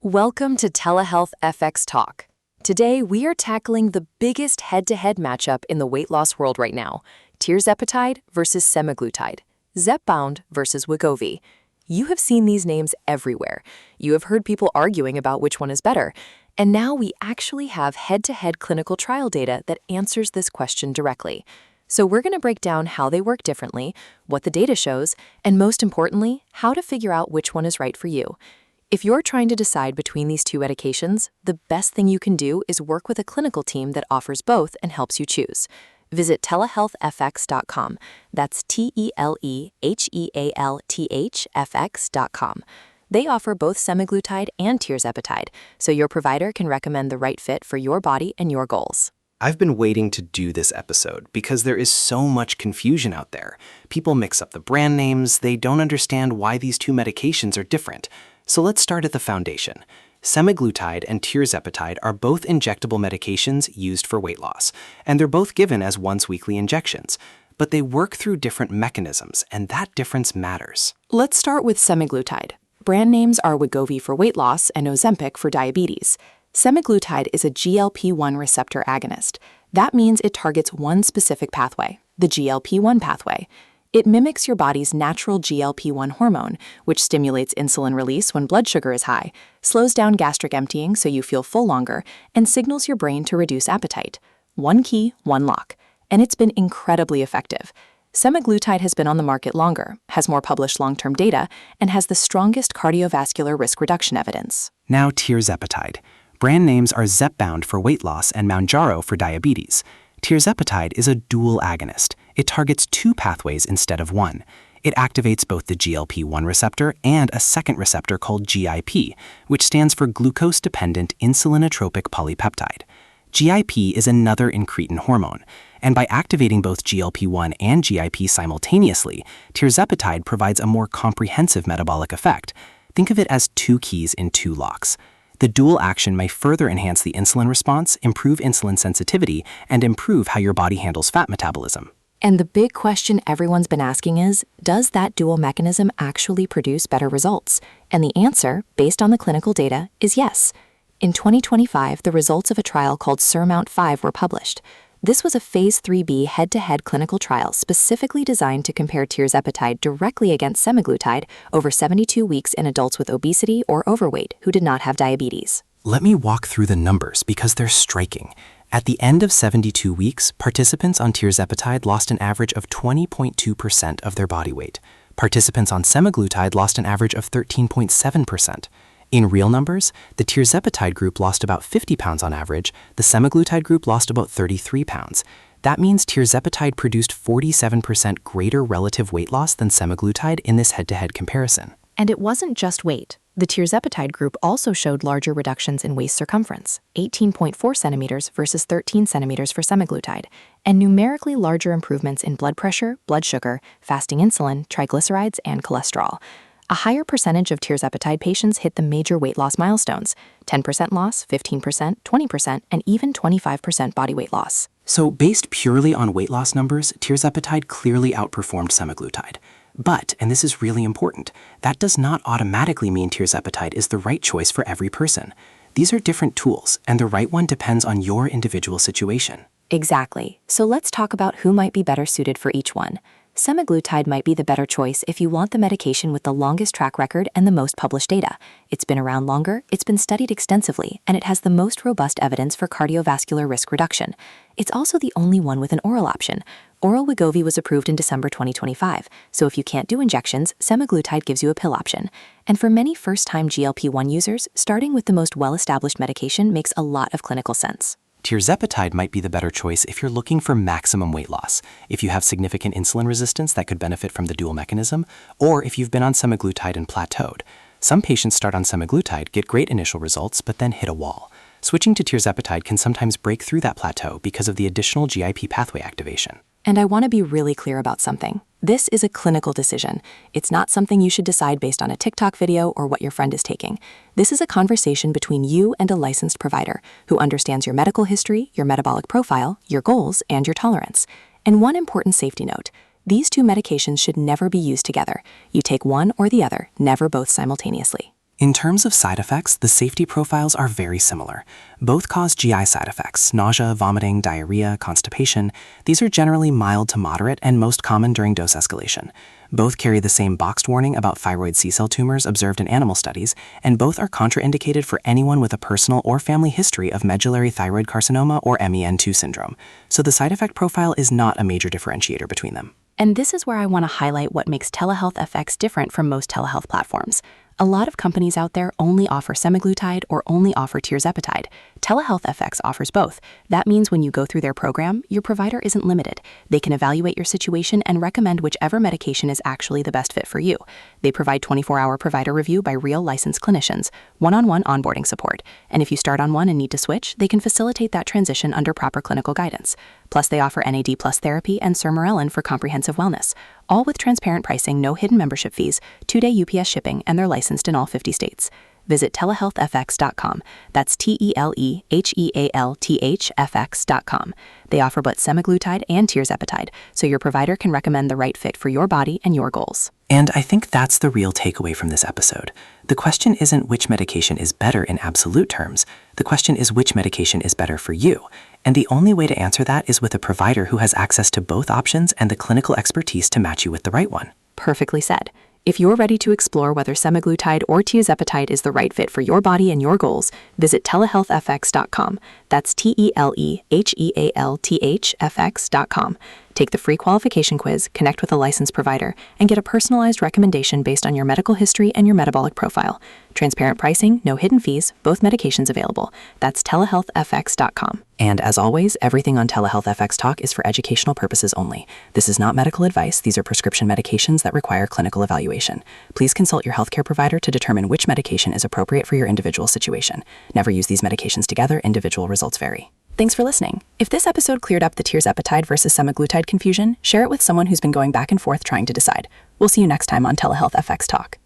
Welcome to TelehealthFX Talk. Today, we are tackling the biggest head-to-head matchup in the weight loss world right now, Tirzepatide versus Semaglutide, Zepbound versus Wegovy. You have seen these names everywhere. You have heard people arguing about which one is better. And now we actually have head-to-head clinical trial data that answers this question directly. So we're going to break down how they work differently, what the data shows, and most importantly, how to figure out which one is right for you. If you're trying to decide between these two medications, the best thing you can do is work with a clinical team that offers both and helps you choose. Visit TelehealthFX.com. That's TelehealthFX.com. They offer both Semaglutide and Tirzepatide, so your provider can recommend the right fit for your body and your goals. I've been waiting to do this episode because there is so much confusion out there. People mix up the brand names, they don't understand why these two medications are different. So let's start at the foundation. Semaglutide and Tirzepatide are both injectable medications used for weight loss, and they're both given as once-weekly injections. But they work through different mechanisms, and that difference matters. Let's start with Semaglutide. Brand names are Wegovy for weight loss and Ozempic for diabetes. Semaglutide is a GLP-1 receptor agonist. That means it targets one specific pathway, the GLP-1 pathway. It mimics your body's natural GLP-1 hormone, which stimulates insulin release when blood sugar is high, slows down gastric emptying so you feel full longer, and signals your brain to reduce appetite. One key, one lock. And it's been incredibly effective. Semaglutide has been on the market longer, has more published long-term data, and has the strongest cardiovascular risk reduction evidence. Now Tirzepatide. Brand names are Zepbound for weight loss and Mounjaro for diabetes. Tirzepatide is a dual agonist. It targets two pathways instead of one. It activates both the GLP-1 receptor and a second receptor called GIP, which stands for glucose-dependent insulinotropic polypeptide. GIP is another incretin hormone, and by activating both GLP-1 and GIP simultaneously, Tirzepatide provides a more comprehensive metabolic effect. Think of it as two keys in two locks. The dual action may further enhance the insulin response, improve insulin sensitivity, and improve how your body handles fat metabolism. And the big question everyone's been asking is, does that dual mechanism actually produce better results? And the answer, based on the clinical data, is yes. In 2025, the results of a trial called SURMOUNT-5 were published. This was a Phase 3b head-to-head clinical trial specifically designed to compare Tirzepatide directly against Semaglutide over 72 weeks in adults with obesity or overweight who did not have diabetes. Let me walk through the numbers because they're striking. At the end of 72 weeks, participants on Tirzepatide lost an average of 20.2% of their body weight. Participants on Semaglutide lost an average of 13.7%. In real numbers, the Tirzepatide group lost about 50 pounds on average, the Semaglutide group lost about 33 pounds. That means Tirzepatide produced 47% greater relative weight loss than Semaglutide in this head-to-head comparison. And it wasn't just weight. The Tirzepatide group also showed larger reductions in waist circumference, 18.4 centimeters versus 13 centimeters for Semaglutide, and numerically larger improvements in blood pressure, blood sugar, fasting insulin, triglycerides, and cholesterol. A higher percentage of Tirzepatide patients hit the major weight loss milestones, 10% loss, 15%, 20%, and even 25% body weight loss. So based purely on weight loss numbers, Tirzepatide clearly outperformed Semaglutide. But, and this is really important, that does not automatically mean Tirzepatide is the right choice for every person. These are different tools, and the right one depends on your individual situation. Exactly. So let's talk about who might be better suited for each one. Semaglutide might be the better choice if you want the medication with the longest track record and the most published data. It's been around longer, it's been studied extensively, and it has the most robust evidence for cardiovascular risk reduction. It's also the only one with an oral option. Oral Wegovy was approved in December 2025, so if you can't do injections, Semaglutide gives you a pill option. And for many first-time GLP-1 users, starting with the most well-established medication makes a lot of clinical sense. Tirzepatide might be the better choice if you're looking for maximum weight loss, if you have significant insulin resistance that could benefit from the dual mechanism, or if you've been on Semaglutide and plateaued. Some patients start on Semaglutide, get great initial results, but then hit a wall. Switching to Tirzepatide can sometimes break through that plateau because of the additional GIP pathway activation. And I want to be really clear about something. This is a clinical decision. It's not something you should decide based on a TikTok video or what your friend is taking. This is a conversation between you and a licensed provider who understands your medical history, your metabolic profile, your goals, and your tolerance. And one important safety note, these two medications should never be used together. You take one or the other, never both simultaneously. In terms of side effects, the safety profiles are very similar. Both cause GI side effects, nausea, vomiting, diarrhea, constipation. These are generally mild to moderate and most common during dose escalation. Both carry the same boxed warning about thyroid C-cell tumors observed in animal studies, and both are contraindicated for anyone with a personal or family history of medullary thyroid carcinoma or MEN2 syndrome. So the side effect profile is not a major differentiator between them. And this is where I want to highlight what makes TelehealthFX different from most telehealth platforms. A lot of companies out there only offer Semaglutide or only offer Tirzepatide. TelehealthFX offers both. That means when you go through their program, your provider isn't limited. They can evaluate your situation and recommend whichever medication is actually the best fit for you. They provide 24-hour provider review by real licensed clinicians, one-on-one onboarding support. And if you start on one and need to switch, they can facilitate that transition under proper clinical guidance. Plus, they offer NAD+ therapy and SURMOUNT for comprehensive wellness, all with transparent pricing, no hidden membership fees, 2-day UPS shipping, and they're licensed in all 50 states. Visit TelehealthFX.com. That's TelehealthFX.com. They offer both Semaglutide and Tirzepatide, so your provider can recommend the right fit for your body and your goals. And I think that's the real takeaway from this episode. The question isn't which medication is better in absolute terms. The question is which medication is better for you. And the only way to answer that is with a provider who has access to both options and the clinical expertise to match you with the right one. Perfectly said. If you're ready to explore whether Semaglutide or Tirzepatide is the right fit for your body and your goals, visit TelehealthFX.com. That's TelehealthFX.com. Take the free qualification quiz, connect with a licensed provider, and get a personalized recommendation based on your medical history and your metabolic profile. Transparent pricing, no hidden fees, both medications available. That's TelehealthFX.com. And as always, everything on TelehealthFX Talk is for educational purposes only. This is not medical advice. These are prescription medications that require clinical evaluation. Please consult your healthcare provider to determine which medication is appropriate for your individual situation. Never use these medications together. Individual results vary. Thanks for listening. If this episode cleared up the Tirzepatide versus Semaglutide confusion, share it with someone who's been going back and forth trying to decide. We'll see you next time on TelehealthFX Talk.